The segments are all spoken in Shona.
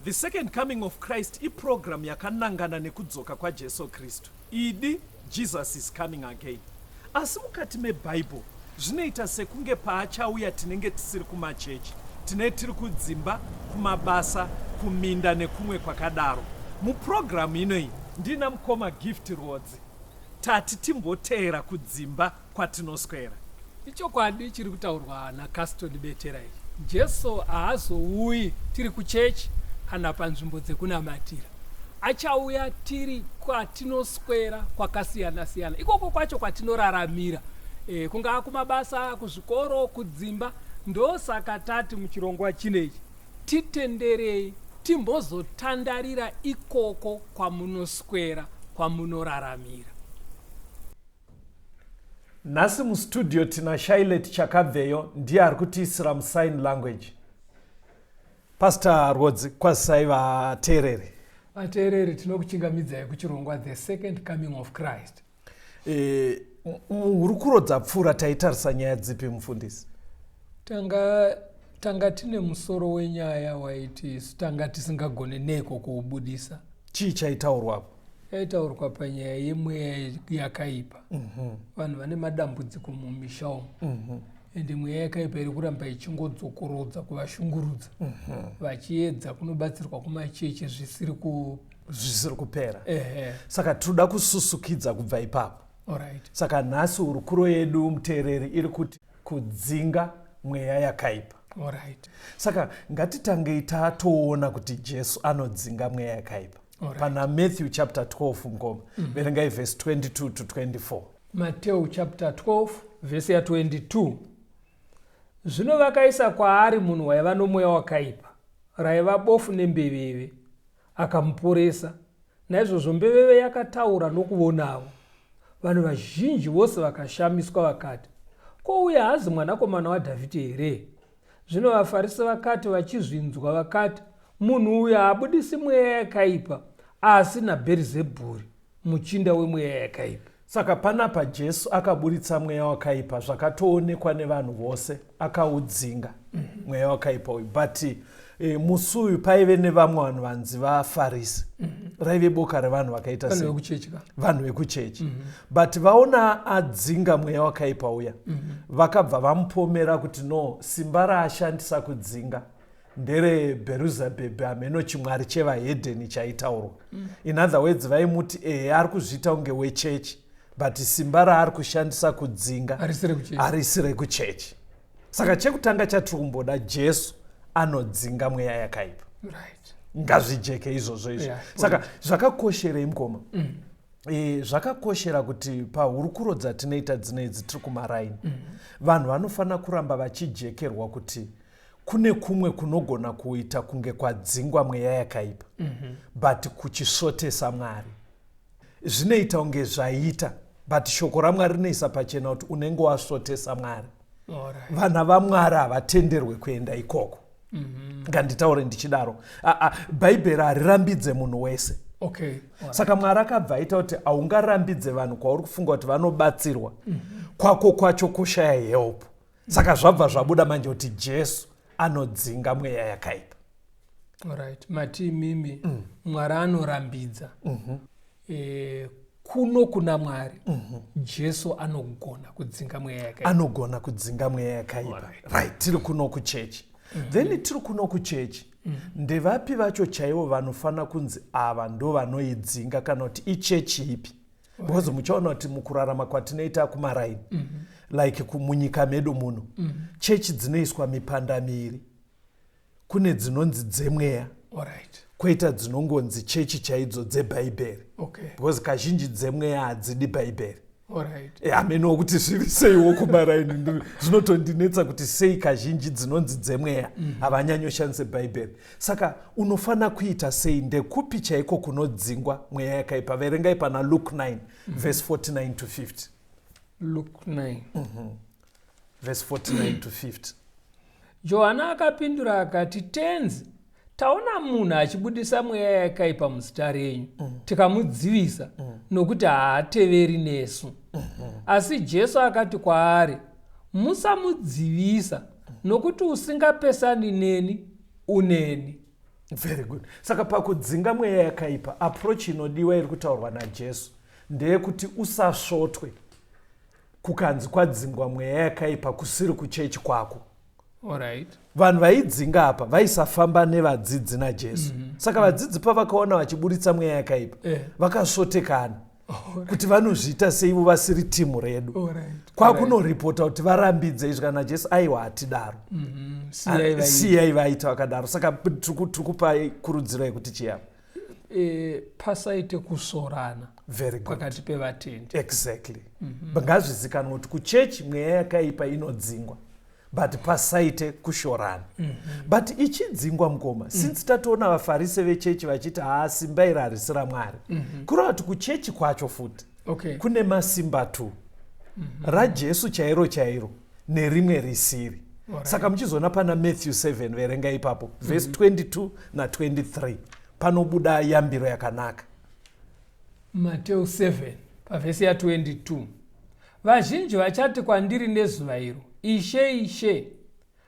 The second coming of Christ iprogram yakanangana nekudzoka kwaJesu Kristu. Idi Jesus is coming again. Asi mukati meBible zvinoita sekunge paachauya tinenge tisiri kumachechi, tinenge tiri kudzimba, kumabasa, kuminda nekumwe kwakadaro. Muprogramu inoyi ndina mukoma Gift Rodzi tati timboteera kudzimba kwatinoswera. Ichokwadi chiri kutaurwa naCaston Beterai. Jesu haazouyi tiri kuchechi kana panzvimbo dzekunamatira. Achauya tiri kwatinoswera kwakasiyana siyana. Ikoko kwacho kwatinoraramira. Kungaa kumabasa, kuzvikoro, kudzimba. Ndosaka tati muchirongwa chinechi titenderei timbozotandarira ikoko kwamunoswera, kwamunoraramira. Nhasi mustudio tina Shailet Chakabveyo ndiye ari kutiisira musign language. Pastor Rodzi, kwazisai vateereri. Vateereri tinokuchingamidzai kuchirongwa The Second Coming of Christ. Uri kurodza pfuura taitarisa nyaya dzipi mufundisi? Tanga tine musoro wenyaya waiti tanga tisingagone neko kuubudisa. Chii chaitaurwapo? Yaitaurwa panyaya yemweya yakaipa. Vanhu vane madambudziko mumisha umu. Ende mweya yakaipa iri kuramba ichingodzokorodza kuvashungurudza. Vachiedza kunobatsirwa kumachechi zvisiri kupera. Saka tinoda kususukidza kubva ipapo. Alright. Saka nhasi hurukuro yedu muteereri iri kuti kudzinga mweya yakaipa. Alright. Saka ngatitangei tatoona kuti Jesu anodzinga mweya yakaipa. Pana Matthew chapter 12 ngoma. Verengai verse 22 to 24. Matthew chapter 12 verse 22. Zvino vakaisa kwaari munhu waiva nomweya wakaipa, raiva bofu nembeveve, akamuporesa. Naizvozvo mbeveve yakataura nokuvonawo. Vanhu vazhinji vose vakashamiswa vakati, ko uyu haazi mwanakomana waDhavhidhi here? Zvino vaFarisi vakati vachizvinzwa vakati, munhu uyu haabudisi mweya yakaipa asi naBherizebhuri, muchinda wemweya yakaipa. Saka panapa Jesu akaburitsa mweya wakaipa zvakatoonekwa nevanhu vose, akaudzinga mweya wakaipa uyu. But musi uyu paive nevamwe vanhu vanzi vaFarisi. Raive boka revanhu vakaita vanhu vekuchechi. But vaona adzinga mweya wakaipa uya, vakabva vamupomera kuti no, simba raashandisa kudzinga ndere Bherizebhubhi, ameno chimwari chevahedheni chaitaurwa. In other words, vaimuti ari kuzviita unge wechechi, but simba raari kushandisa kudzinga harisire kuchechi. Saka chekutanga chatiri kumboda, Jesu anodzinga mweya yakaipa. Right. Ngazvijeke izvozvo izvo. Saka zvakakosherei mukoma? Zvakakoshera kuti pahurukuro dzatinoita dzinedzi tiri kumaraini, vanhu vanofanira kuramba vachijekerwa kuti kune kumwe kunogona kuita kunge kwadzingwa mweya yakaipa, but kuchisvotesa Mwari. Zvinoita unge zvaita, but shoko raMwari rinoisa pachena kuti unenge wasvotesa Mwari. Vana vaMwari havatenderwe kuenda ikoko. Nganditaure ndichidaro. Bhaibheri harirambidze munhu wese. Saka Mwari akabva aita kuti haungarambidze vanhu kwauri kufunga kuti vanobatsirwa, kwako kwacho kushaya help. Saka zvabva zvabuda manje kuti Jesu anodzinga mweya yakaipa. Alright. Mati mimi Mwari anorambidza. Kuno kuna Mwari, Jesu anogona kudzinga mweya yakaipa. Anogona kudzinga mweya yakaipa. Right, tiri kuno kuchechi. Then tiri kuno kuchechi. Ndevapi vacho chaivo vanofana kunzi ava ndo vanoidzinga kana kuti ichechi ipi? Because muchaona kuti mukurarama kwatinoita kumaraini, like munyika medu muno, chechi dzinoiswa mipanda miviri. Kune dzinonzi dzemweya, kwoita dzinongonzi chechi chaidzo dzeBhaibheri. Because kazhinji dzemweya hadzidi Bhaibheri. Ameno kuti zviri seiwo kumaraini, zvinotondinetsa kuti sei kazhinji dzinonzi dzemweya havanyanyoshandise Bhaibheri. Saka unofana kuita sei, ndekupi chaiko kunodzingwa mweya yakaipa? Verengai pana Luke 9 verse 49 to 50. Luke 9 verse 49 to 50. Johana akapindura akati, tenzi, taona munhu achibudisa mweya yakaipa muzita renyu, tikamudzivisa nokuti haateveri nesu. Asi Jesu akati kwaari, musamudzivisa nokuti usingapesani neni uneni. Very good. Saka pakudzinga mweya yakaipa, approach inodiwa iri kutaurwa naJesu ndeyekuti usasvotwe kukanzi kwadzingwa mweya yakaipa kusiri kuchechi kwako. Alright. Vanhu vaidzinga apa vaisafamba nevadzidzi naJesu. Saka vadzidzi pavakaona vachiburitsa mweya yakaipa vakasvotekana kuti vanozviita seivo vasiri timu redu. Kwakunoripota kuti varambidze izvi kana Jesu aiwa hatidaro. Siyai vaita vakadaro. Saka tikupa kurudziro yekuti chiyapa pasaite kusorana very good pakati pevatendi. Exactly. Ngazvizikanwa kuti kuchechi mweya yakaipa inodzingwa but pasaite kushorana. But ichidzingwa mukoma since tatoona vaFarisi vechechi vachiti simba iri harisi raMwari, kureva kuti kuchechi kwacho futi kune masimba 2, raJesu chairo chairo nerimwe risiri. Saka muchizoona pana Matthew 7 verenga ipapo verse 22 na 23 panobuda yambiro yakanaka. Matthew 7 pavhesi ya 22, vazhinji vachati kwandiri nezuva iro, Ishe, Ishe,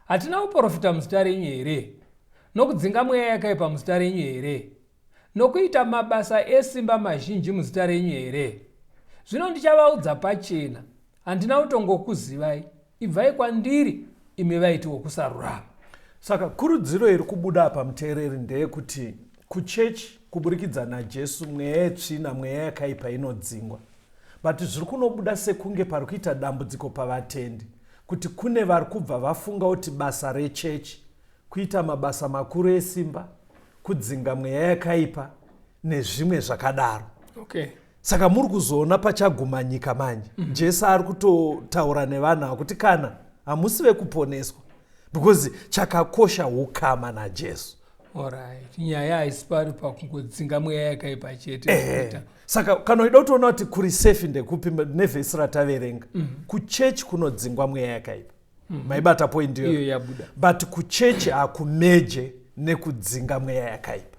hatina kuprofita muzita renyu here? Nokudzinga mweya yakaipa muzita renyu here? Nokuita mabasa esimba mazhinji muzita renyu here? Zvino ndichavaudza pachena, handina kutongokuzivai. Ibvai kwandiri, imi vaiti wokusarurama. Saka kurudziro iri kubuda apa muteereri ndeyekuti kuchechi kuburikidza naJesu mweya yetsvina mweya yakaipa inodzingwa. But zviri kunobuda sekunge pari kuita dambudziko pavatendi kuti kune vari kubva vafunga kuti basa rechechi kuita mabasa makuru esimba, kudzinga mweya yakaipa nezvimwe zvakadaro. Saka muri kuzoona pachaguma nyika manje Jesu ari kutotaura nevanhu akuti kana hamusi vekuponeswa because chakakosha ukama naJesu. Alright. Nyaya haisi pari pakungodzinga mweya yakaipa chete. Saka kana uida kutoona kuti kuri safe ndekupi nevhesi rataverenga kuchechi kunodzingwa mweya yakaipa. Maibata point iyo yabuda. But kuchechi hakumeje nekudzinga mweya yakaipa.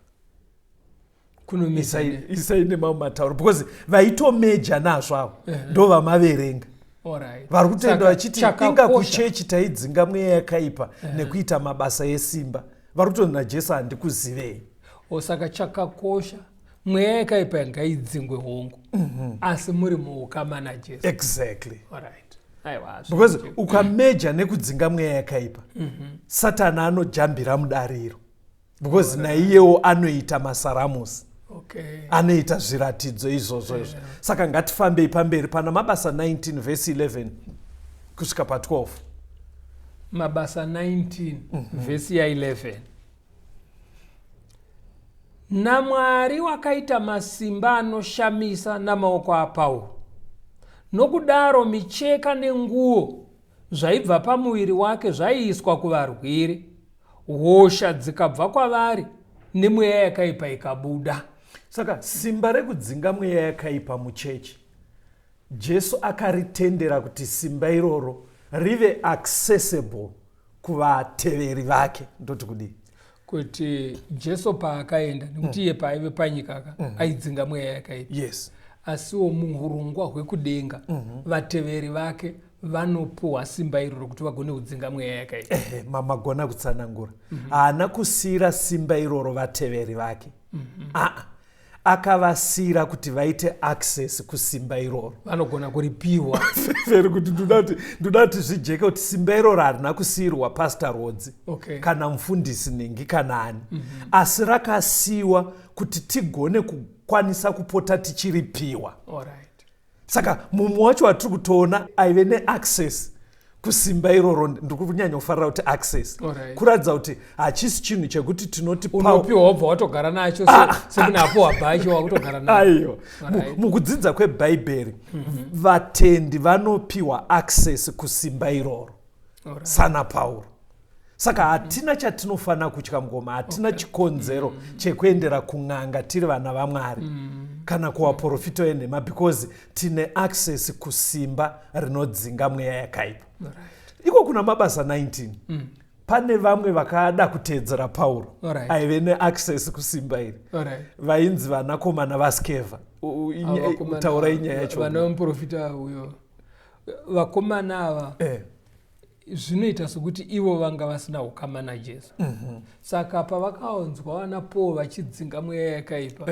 Isaine mamwe matauro because vaitomeja nazvo avo ndo vamaverenga. Vari kutenda vachiti inga kuchechi taidzinga mweya yakaipa nekuita mabasa esimba. Vari kutoti naJesu handikuzivei. Saka chakakosha mweya yakaipa ngaidzingwe hongu asi muri muukama naJesu. Exactly. Alright. Because ukameja nekudzinga mweya yakaipa Satani anojambira mudariro because naiyewo anoita masaramusi. Anoita zviratidzo izvozvo izvo. Saka ngatifambei pamberi pana Mabasa 19 verse 11 kusvika pa12. Mabasa 19 verse ya 11. naMwari wakaita masimba anoshamisa namaoko aPauro. Nokudaro micheka nenguo zvaibva pamuviri wake zvaiiswa kuvarwere, hosha dzikabva kwavari nemweya yakaipa ikabuda. Saka simba rekudzinga mweya yakaipa muchechi Jesu akaritendera kuti simba iroro rive accessible kuvateveri vake. Ndoti kudii? Kuti Jesu paakaenda nekuti iye paaive panyika aidzinga mweya yakaipa. Yes. Asiwo muhurungwa hwekudenga vateveri vake vanopuhwa simba iroro kuti vagone kudzinga mweya yakaipa. Magona kutsanangura. Haana kusiyira simba iroro vateveri vake. Akavasiyira kuti vaite access kusimba iroro. Vanogona kuripiwa. Very good. Ndodati zvijeke kuti simba iroro harina kusiyirwa Pastor Rodzi kana mufundisi Nengi kana ani. Asi rakasiyiwa kuti tigone kukwanisa kupota tichiripiwa. Saka mumwe wacho watiri kutoona aive neaccess kusimba iroro ndikunyanya kufarira kuti access. Kuratidza kuti hachisi chinhu chekuti tinoti unopiwa wabva watogara nacho sekunapo wabhachi wakutogara nacho. Aiyo. Mukudzidza kweBhaibheri vatendi vanopiwa access kusimba iroro sana Pauro. Saka hatina chatinofana kutya mukoma, hatina chikonzero chekuendera kun'anga tiri vana vaMwari kana kuvaprofita venhema because tine access kusimba rinodzinga mweya yakaipa. Iko kuna Mabasa 19 pane vamwe vakada kuteedzera Pauro aive neaccess kusimba iri vainzi vanakomana vaSkeva. Taura inyaya yacho. Vana muprofita uyo vakomana ava zvinoita sokuti ivo vanga vasina ukama naJesu. Saka pavakaonzwa vana Paul vachidzinga mweya yakaipa,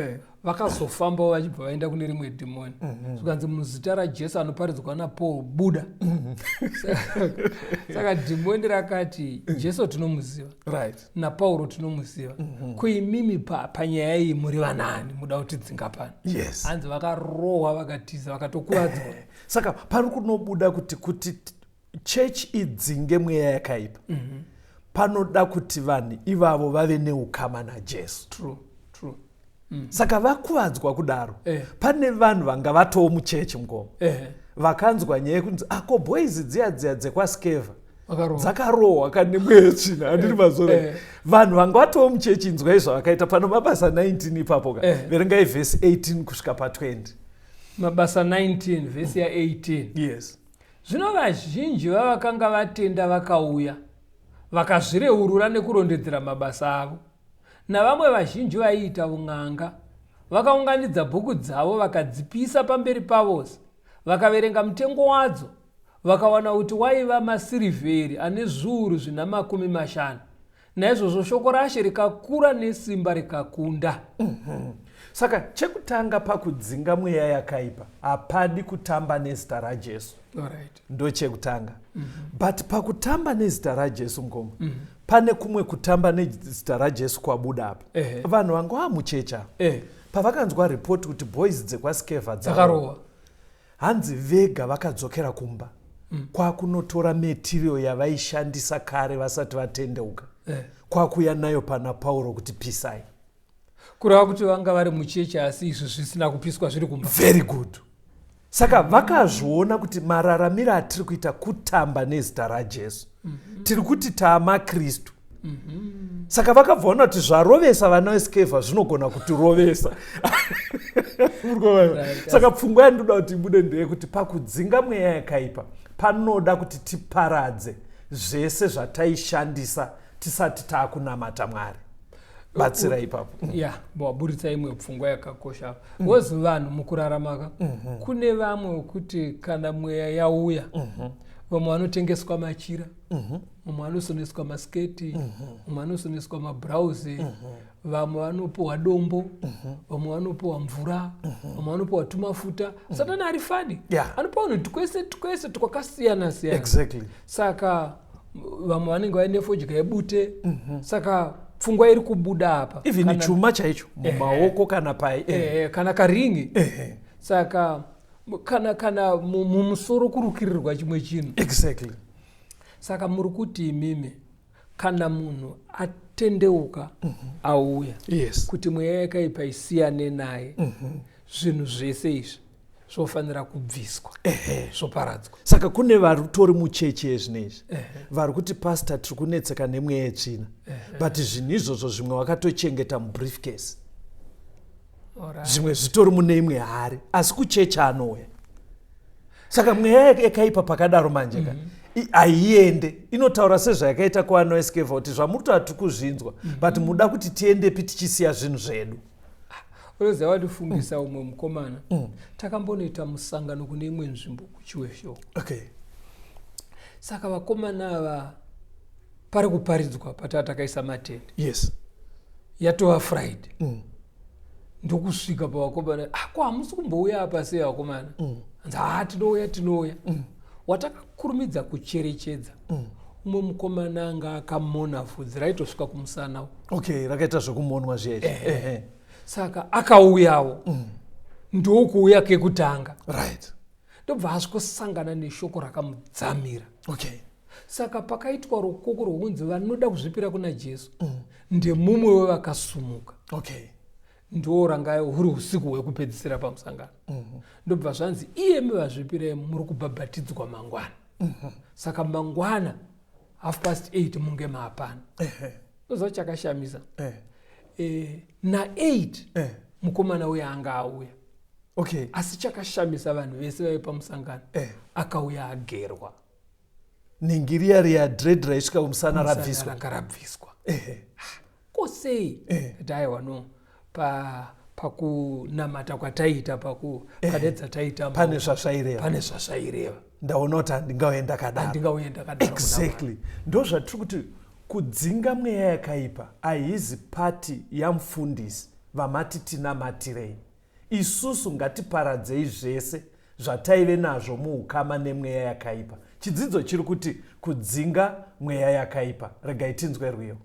vakazofambawo vachibva vaenda kune rimwe dhimoni. Zvikanzi muzita raJesu anoparidzwa naPaul, buda. Saka dhimoni rakati, Jesu tinomuziva, naPauro tinomuziva, kuimimi panyaya iyi muri vanani muda kutidzinga pano? Hanzi vakarohwa, vakatiza, vakatokuvadzwa. Saka pari kunobuda kuti church idzinge mweya yakaipa, panoda kuti vanhu ivavo vave neukama naJesu. True. Saka vakuvadzwa kudaro, pane vanhu vanga vatowo muchechi mgomo, vakanzwa nyaya yekunzi ako boys dziya dzekwaSkeva dzakarohwa kane mweya tsvina, handiri mazora. Vanhu vanga vatowo muchechi, inzwai zvavakaita pano mabasa 19 ipapo ka, verengai vhesi 18 kusvika pa20. Mabasa 19 vhesi ya 18. Yes. Zvino vazhinji vavakanga vatenda vakauya vakazvireurura nekurondedzera mabasa avo, navamwe vazhinji vaiita un'anga vakaunganidza bhuku dzavo vakadzipisa pamberi pavose, vakaverenga mutengo wadzo, vakawana kuti waiva masirivheri ane zviuru zvina 50. Naizvozvo shoko raShe rikakura nesimba rikakunda. Saka chekutanga pakudzinga mweya yakaipa hapadi kutamba nezita raJesu. Ndo chekutanga. But pakutamba nezita raJesu mgomo, pane kumwe kutamba nezita raJesu kwabuda apa. Vanhu vanga vamuchecha, pavakanzwa report kuti boys dzekwaSkeva dzakarohwa, hanzi vega vakadzokera kumba kwakunotora material yavaishandisa kare vasati vatendeuka, kwakuya nayo pana Pauro kuti pisai. Kureva kuti vanga vari muchechi asi izvo zvisina kupiswa zviri kumba. Very good. Saka vakazviona kuti mararamiro atiri kuita kutamba nezita raJesu, tiri kuti taamaKristu. Saka vakabvaona kuti zvarovesa vana veSkeva zvinogona kutirovesa. Saka pfungwa yandoda kuti ibude ndeyekuti pakudzinga mweya yakaipa panoda kuti tiparadze zvese zvataishandisa tisati taakunamata Mwari. Batsira ipapo. Waburitsa imwe pfungwa yakakosha. Wozi vanhu mukurarama kune vamwe kuti kana mweya yauya, vamwe vanotengeswa machira, vamwe vanosoneswa masketi, vamwe vanosoneswa mabrauzi, vamwe vanopuwa dombo, vamwe vanopuwa mvura, vamwe vanopuwa tumafuta. Satani arifadi, anopa vanhu twese twakasiyana siyana. Exactly. Saka vamwe vanenge vaine fodya yebute. Saka pfungwa iri kubuda apa, even chuma chaicho mumaoko kana pai kana karingi. Saka kana mumusoro kurukirirwa chimwe chinhu. Exactly. Saka muri kuti imimi kana munhu atendeuka auya, kuti mweya yakaipa isiyane naye, zvinhu zvese izvi zvofanira kubviswa, zvoparadzwa. Saka kune vatori muchechi yezvinezvi vari kuti pastor tiri kunetseka nemweya yetsvina, but zvinhu izvozvo zvimwe wakatochengeta mubriefcase, zvimwe zvitori mune imwe hari, asi kuchechi anouya. Saka mweya yakaipa pakadaro manje haiende, inotaura sezvayakaita kuvana veSkeva kuti zvamuri hati kuzvinzwa, but muda kuti tiendepi tichisiya zvinhu zvedu. Unoziva watifungisa umwe mukomana, takambonoita musangano kune imwe nzvimbo kuchiwesho. Saka vakomana ava pari kuparidzwa patatakaisa matende. Yatova Friday. Ndokusvika pavakomana, ko hamusi kumbouya apa sei vakomana? Hanzi tinouya. Watakakurumidza kucherechedza, umwe mukomana anga akamona vhudzi raitosvika kumusana. Rakaita zvokumonwa zvezvi. Saka akauyawo, ndokuuya kekutanga. Ndobva asvosangana neshoko rakamudzamira. Saka pakaitwa rokoko rwokunzi vanoda kuzvipira kuna Jesu, ndemumwe wevakasumuka. Ndo ranga huri usiku hwekupedzisira pamusangano. Ndobva zvanzi iyemi vazvipirai muri kubhabhatidzwa mangwana. Saka mangwana 8:30 munge maapana. Ndoziva chakashamisa. Na8 mukomana uya anga auya. Asi chakashamisa vanhu vese vaipa musangano, akauya agerwa. Ningiria ria dread raisvika kumusana rabviswa. Kosei? Kuti aiwa no, pakunamata kwataita pakadedza taita pane zvasvaireva ndaona kuti handingauye ndakadaro exactly ndo zvatiri kuti kudzinga mweya yakaipa haizi pati yamufundisi vamati tinamatirei. Isusu ngatiparadzei zvese zvataive nazvo muukama nemweya yakaipa. Chidzidzo chiri kuti kudzinga mweya yakaipa. Regai tinzwe rwiyo.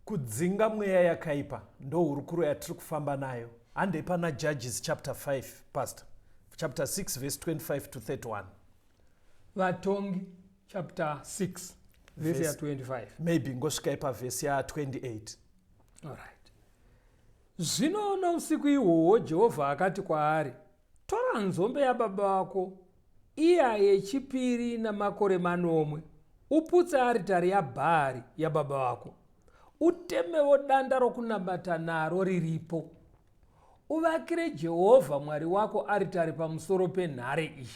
Kudzinga mweya yakaipa ndo hurukuro yatiri kufamba nayo. Hande pana Judges chapter 5 pastor. Chapter 6 verse 25 to 31. Vatongi chapter 6 verse ya 25. Maybe ngosvika ipa verse ya 28. Alright. Zvino nousiku ihwohwo Jehovha akati kwaari, tora nzombe yababa wako iya yechipiri namakore 9, uputse aritari yaBhaari yababa wako. Utemewo danda rokunamata naro riripo. Uvakire Jehovha Mwari wako aritari pamusoro penhare iyi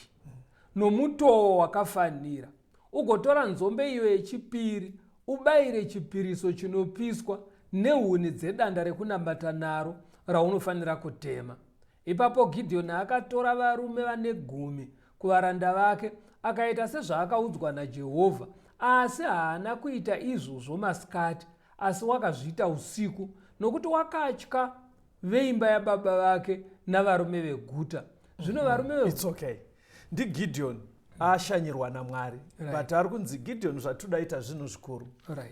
nomutoo wakafanira. Ugotora nzombe iyo yechipiri ubayire chipiriso chinopiswa nehuni dzedanda rekunamata naro raunofanira kutema. Ipapo Gidheoni akatora varume vane 10 kuvaranda vake akaita sezvaakaudzwa naJehovha, asi haana kuita izvozvo masikati, asi wakazviita usiku, nokuti wakatya veimba yababa vake navarume veguta. Zvino varume It's okay. Ndi Gideon ashanyirwa naMwari. But ari kunzi Gideon zvatudaita zvinhu zvikuru.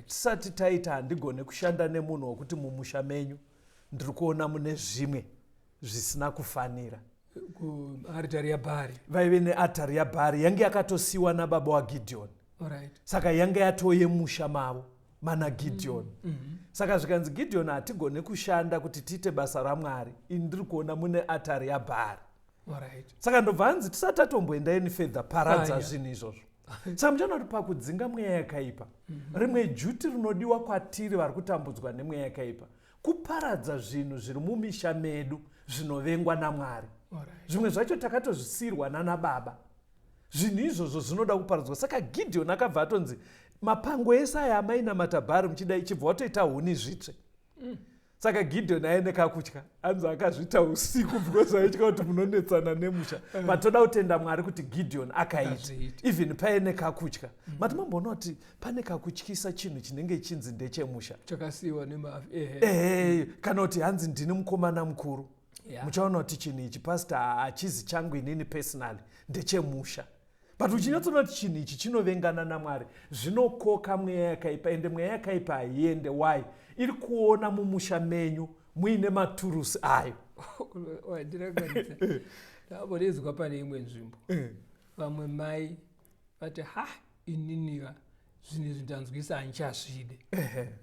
Tisati taita handigone kushanda nemunhu wokuti mumusha menyu ndiri kuona mune zvimwe zvisina kufanira. Aritari yaBhaari. Vaive nearitari yaBhaari yange yakatosiyiwa nababa waGideon. Saka yange yatoye musha mavo mana Gideon. Saka zvikanzi Gideon hatigone kushanda kuti tiite basa raMwari, indiri kuona mune aritari yaBhaari. Saka ndobva hanzi tisati tatomboendaeni fedha paradza zvinhu izvozvo. Saka muchaona kuti pakudzinga mweya yakaipa, rimwe juti rinodiwa kwatiri vari kutambudzwa nemweya yakaipa, kuparadza zvinhu zviri mumisha medu zvinovengwa naMwari. Zvimwe zvacho takatozvisiyirwa nana zvinhu izvozvo zvinoda kuparadzwa. Saka Gideon akabva atonzi mapango ese aya amainamata Bhaari muchida ichibva watoita huni zvitsve. Saka Gideon aine kakutya, anzi akazviita usiku because aitya kuti munonetsana nemusha. Matoda kutenda Mwari kuti Gideon akaita even paine kakutya. Mati mamboona kuti pane kakutyisa chinhu chinenge chinzi ndechemusha chakasiyiwa kana kuti hanzi ndini mukomana mukuru. Muchaona kuti chinhu ichi pastor hachizi changu inini personally, ndechemusha. But uchinyatsoona kuti chinhu ichi chinovengana naMwari, zvinokoka mweya yakaipa, ende mweya yakaipa haiende. Why? Iri kuona mumusha menyu muine maturusi ayo. Ndabonezwa pane imwe nzvimbo. Vamwe mai vati ininiwa zvinhu zvindanzwisa handichazvide.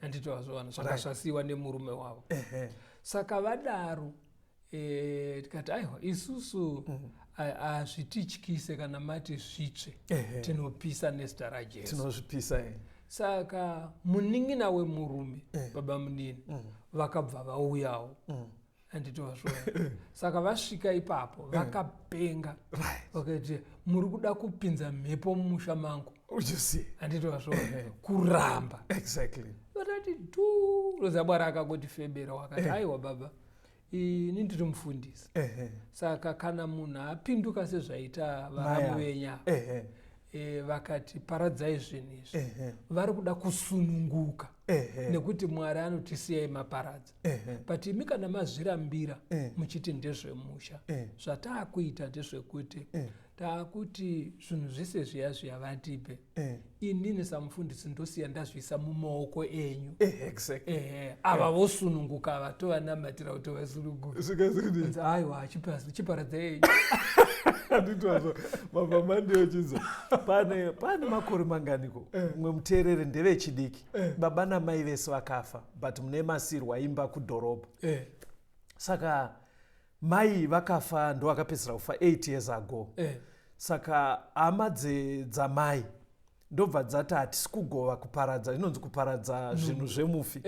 Handiti wazvona zvakasvasiyiwa nemurume wavo. Saka vadaro tikati aiwa isusu hazvitityise kana mati zvitsve, tinopisa nezita raJesu. Tinozvipisa. Saka munin'ina wemurume baba munini vakabva vauyawo. Handiti wazvona. Saka vasvika ipapo vakapenga vakati muri kuda kupinza mhepo mumusha mangu. Handiti wazvona. Kuramba. Exactly. akati rozabwara akangoti febera wakati aiwa baba ini ndiri mufundisi saka kana munhu apinduka sezvaita varamu venyava vakati paradzai zvinhu izvi vari kuda kusununguka nekuti Mwari anotisiyai maparadza but imi kana mazvirambira muchiti ndezvemusha zvataakuita ndezvekuti taakuti zvinhu zvese zviya vatipe inini samufundisi ndosiya ndazviisa mumaoko enyu ava vosununguka ava tovanamatira kuti vasununguka aiwa chiparadza enyu anditwazvo mabvamandiyochizo pane makore manganiko mumwe muteereri ndevechidiki baba namai vese vakafa but mune masirwa imba kudhorobha saka mai vakafa ndo vakapedzisira kufa 8 years ago saka hama dzamai ndobva dzati hatisi kugova kuparadza inonzi kuparadza zvinhu zvemufi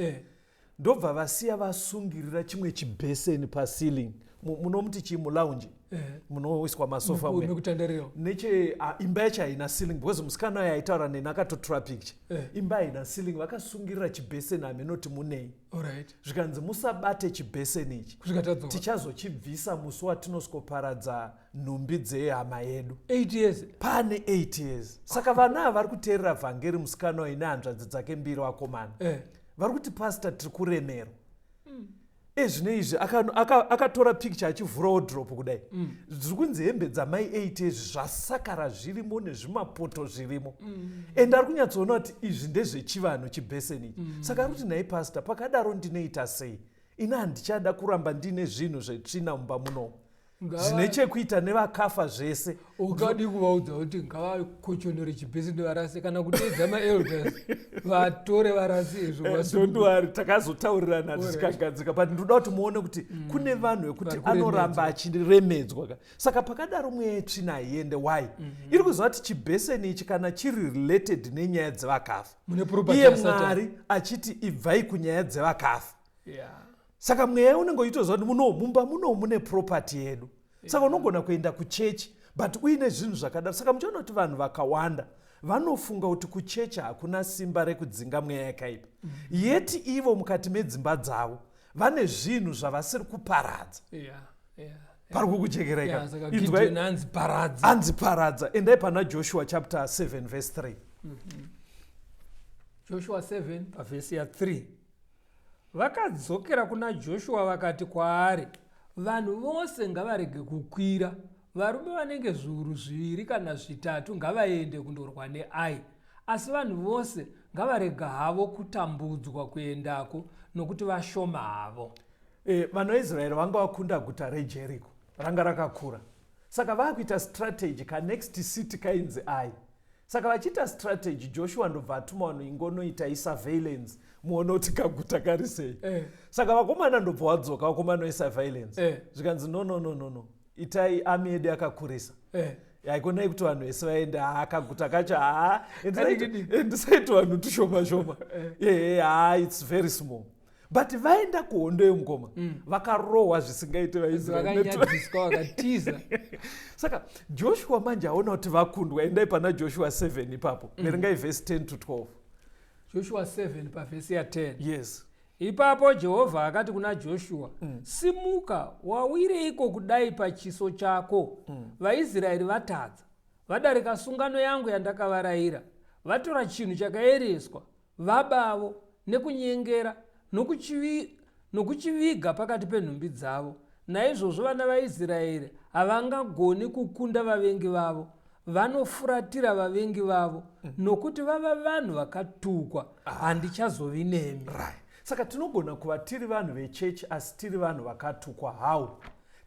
ndobva vasiya vasungirira chimwe chibheseni paceiling munomuti chii mulaunji munoiswa masofa neche imba yacho haina ceiling because musikana uyo aitaura neni akatotora picture imba haina ceiling vakasungirira chibheseni hamenoti munei zvikanzi musabate chibheseni ichi tichazochibvisa musi watinosikoparadza nhumbi dzehama yedu 8 years pane 8 years saka vana ava vari kuteerera vhangeri musikana uyo nehanzvadzi dzake 2 vakomana vari kuti pastor tiri kuremerwa zvino izvi akatora picture achivhura wardrobe kudai zviri kunzi hembe dzamai 8 izvi zvasakara zvirimo nezvimapoto zvirimo ende ari kunyatsoona kuti izvi ndezvechivanhu chibheseni ichi saka ari kuti nhai pastor pakadaro ndinoita sei ina handichada kuramba ndine zvinhu zvetsvina mumba munomu zvine chekuita nevakafa zvese ukadi kuvaudza kuti ngavakochonore chibheseni varase kana kuteedza maelders vatore varase izvodondoari takazotaurirana tichikagadzika but ndoda kuti muone kuti kune vanhu vekuti anoramba achiremedzwa saka pakadaro mweya yetsvina haiende why iri kuziva kuti chibheseni ichi kana chiri related nenyaya dzevakafa iye Mwari achiti ibvai kunyaya dzevakafa saka mweya unenge uchitoziva kuti mumba muno mune property yedu saka unogona kuenda kuchechi but uine zvinhu zvakadaro saka muchiona kuti vanhu vakawanda vanofunga kuti kuchechi hakuna simba rekudzinga mweya yakaipa yeti ivo mukati medzimba dzavo vane zvinhu zvavasiri kuparadza pari kukujekerai anzi paradza endai pana Joshua chapter 7 verse 3 Joshua 7 pavhesi ya 3 vakadzokera kuna Joshua vakati kwaari vanhu vose ngavarege kukwira varume vanenge zviuru 2 kana 3 ngavaende kundorwa neAi asi vanhu vose ngavarega havo kutambudzwa kuendako nokuti vashoma havo vanhu vaIsraeri vanga vakunda guta reJeriko ranga rakakura saka vakuita strategy kanext city kainzi Ai saka vachiita strategy Joshua ndobva atuma vanhu ingonoitai surveillance muone kuti kaguta kari sei saka vakomana ndobva vadzoka vakomana vesurveillance zvikanzi no itai army yedu yakakurisa yaikonai kuti vanhu vese vaende kaguta kacho endisaiti vanhu tushoma it's very small but vaenda kuhondo yemukoma vakarohwa zvisingaite vaIsraeri saka Joshua manje aona kuti vakundwa endai pana Joshua 7 ipapo verengai verse 10 to 12 Joshua 7 pavhesi ya 10 yes ipapo Jehovha akati kuna Joshua simuka wawireiko kudai pachiso chako vaIsraeri vatadza vadarika sungano yangu yandakavarayira vatora chinhu chakaereswa vabavo nekunyengera nokuchiviga pakati penhumbi dzavo naizvozvo vana vaIsraeri havangagoni kukunda vavengi vavo vanofuratira vavengi vavo nokuti vava vanhu vakatukwa handichazovi nemi saka tinogona kuva tiri vanhu vechechi asi tiri vanhu vakatukwa hau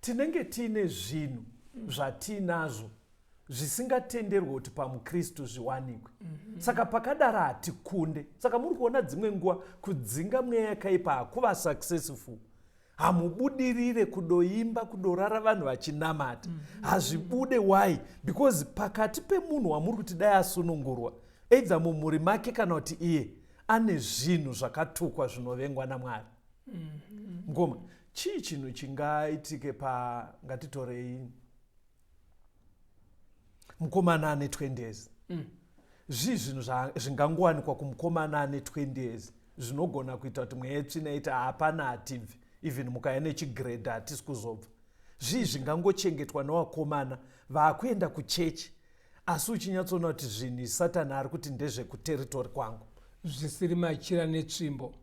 tinenge tiine zvinhu zvatiinazvo zvisingatenderwe kuti pamukristu zviwanikwe saka pakadaro hatikunde saka muri kuona dzimwe nguva kudzinga mweya yakaipa hakuva successful hamubudirire kudoimba kudorara vanhu vachinamata hazvibude why because pakati pemunhu wamuri kuti dai asunungurwa eidza mumhuri make kana kuti iye ane zvinhu zvakatukwa zvinovengwa naMwari ngoma chii chinhu chingaitike ngatitorei mukomana ane 20 years zvinhu zvingangowanikwa kumukomana ane 20 years zvinogona kuita kuti mwetsvina iti hapana hatibvi, even mukaya nechigrade hatisi kuzobva. Zvii zvingangochengetwa nevakomana vaakuenda kuchechi asi uchinyatsoona kuti zvinhu Satani ari kuti ndezvekuteritori kwangu, zvisiri machira netsvimbo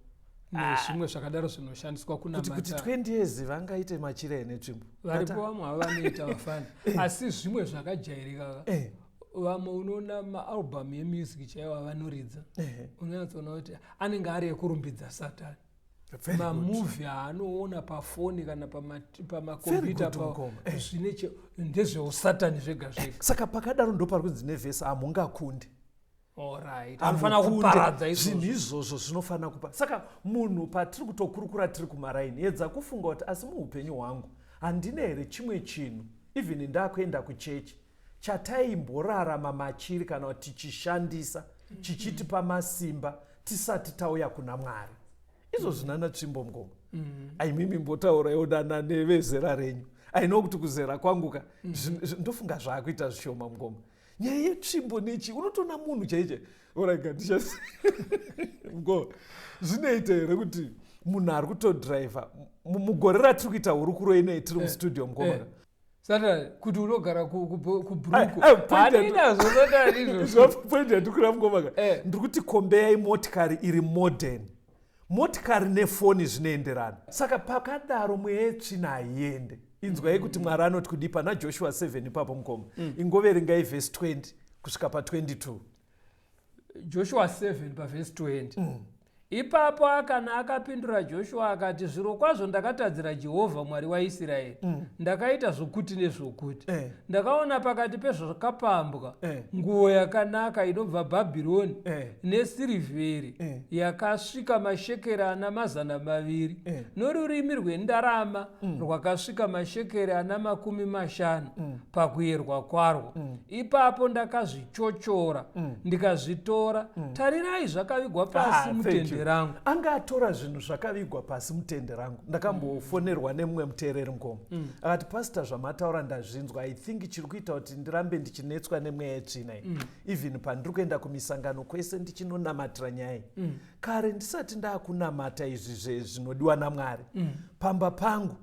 nezvimwe zvakadaro zvinoshandiswa kunamata. Kuti 20 years vangaite machira netsvimbo, varipo vamwe havanoita vafana asi zvimwe zvakajairika. Vamwe unoona maalbhamu emusic chaiwo avanoridza, unonyatsoona kuti anenge ari ekurumbidza Satani. Mamovhi aanoona pafoni kana pamakombiyuta zvine ndezveusatani zvega zvega. Saka pakadaro ndo pari kunzi nevhesi hamungakunde. Alright, anofanira kuparadza izvozvo. Zvinhu izvozvo zvinofanira kupa. Saka munhu patiri kutokurukura tiri kumaraini, edza kufunga kuti asi muupenyu hwangu handina here chimwe chinhu, even ndakuenda kuchechi, chataimborarama machiri kana kuti tichishandisa chichitipa masimba tisati tauya kuna Mwari. Izvo zvinana tsvimbo mugoma. Aimimi mbotaurawo dana nevezera renyu. Aino kuti kuzera kwanguka ndofunga zvaakuita zvishoma mugoma. Nyaya yetsvimbo nechi unotoona munhu chaiche oraga ndichasi mugoma. Zvinoita here kuti munhu ari kutodhiraivha mugore ratiri kuita hurukuro ine tiri mustudio mugoma. Saka kuti unogara kubruku haninazo Satani izvo. Point yandikura mugoma. Ndiri kuti kombeyai motikari iri modern. Motikari nefoni zvinoenderana. Saka pakadaro mwetsvina haiende. Inzwai kuti Mwari anoti kudii pana Joshua 7 ipapo mukoma. Ingoverengai verse 20 kusvika pa22. Joshua 7 pavhesi 20. Ipapo Akani akapindura Joshua akati, zvirokwazvo ndakatadzira Jehovha Mwari waIsraeri. Ndakaita zvokuti nezvokuti. Ndakaona pakati pezvakapambwa nguo yakanaka inobva Bhabhironi nesirivheri yakasvika mashekeri ana 200 norurimi rwendarama rwakasvika mashekeri ana 50 pakuyerwa kwarwo. Ipapo ndakazvichochora ndikazvitora. Tarirai, zvakavigwa pasi mutende rangu. Anga atora zvinhu zvakavigwa pasi mutende rangu. Ndakambofonerwa nemumwe muteereri mukoma. Akati, pastor, zvamataura ndazvinzwa. I think chiri kuita kuti ndirambe ndichinetswa nemweya yetsvina iyi. Even pandiri kuenda kumisangano kwese ndichinonamatira nyaya. Kare ndisati ndakunamata izvi zvinodiwa naMwari. Pamba pangu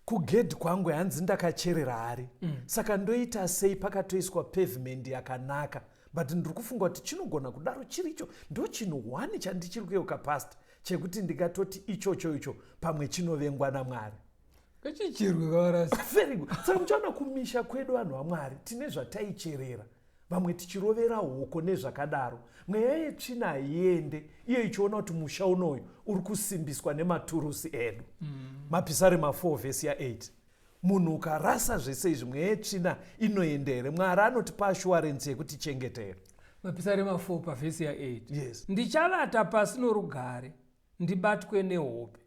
kugedhi kwangu hanzi ndakacherera hari. Saka ndoita sei pakatoiswa pavement yakanaka. But ndiri kufunga kuti chinogona kudaro chiricho ndo chinhu 1 chandichiri kuyeuka past chekuti ndikatoti icho pamwe chinovengwa naMwari. Kachichirwe kawarasi. Very good. Saka muchaona kumisha kwedu vanhu vaMwari tine zvataicherera. Vamwe tichirovera hoko nezvakadaro. Mweya yetsvina haiende iyo ichiona kuti musha unoyu uri kusimbiswa nematurusi edu. Mapisarema 4 vhesi ya8. Munhu ukarasa zvese izvi mweya yetsvina inoenda here? Mwari anotipa assurance yekuti chengetera. Mapisarema 4 pavhesi ya8. Yes. Ndichavata pasi norugare ndibatwe nehope.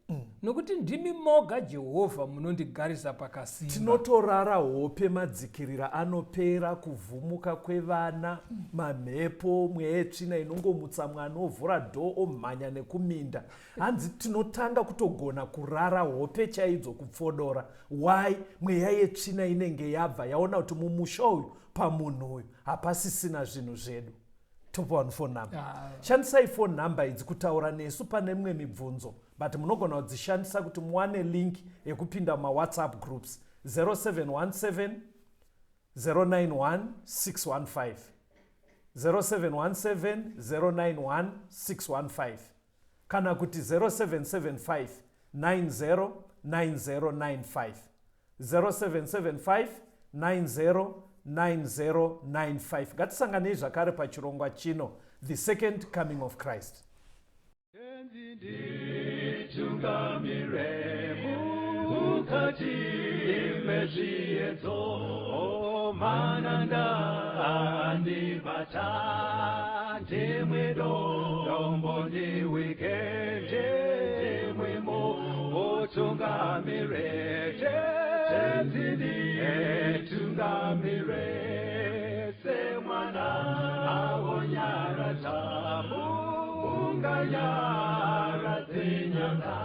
Nokuti ndimi moga Jehovha munondigarisa pakasimba. Tinotorara hope, madzikirira anopera, kuvhumuka kwevana, mamhepo, mweya yetsvina inongomutsa mwana ovhura dhoo omhanya nekuminda. Hanzi tinotanga kutogona kurara hope chaidzo kupfodora. Why? Mweya yetsvina inenge yabva yaona kuti mumusha uyu pamunhu uyu hapasisina zvinhu zvedu. Topa 1 phone number. Shandisai phone number idzi kutaura nesu pane mimwe mibvunzo. But munogona kudzishandisa kuti muwane link yekupinda WhatsApp groups 0717 091 615 0717 091 615 kana kuti 0775 90 9095 0775 90 9095. Ngatisanganei zvakare pachirongwa chino, The Second Coming of Christ. Tungamire se mwana awonyara tabu ungayara tinyanga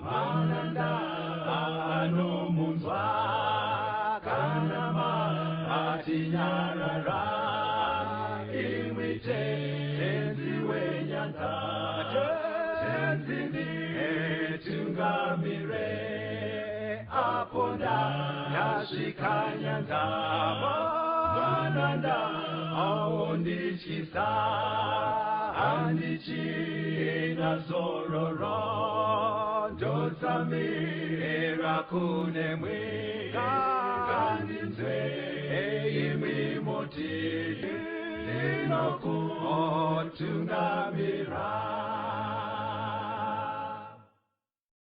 mananda anomunzwa kanama atinyarara imwite tenzi wenyanda tungamire aponda yashikanyanza mwananda aondichisa andichina zororo ndotsamira kune mwika kandinzwe imwi moti inokutungamira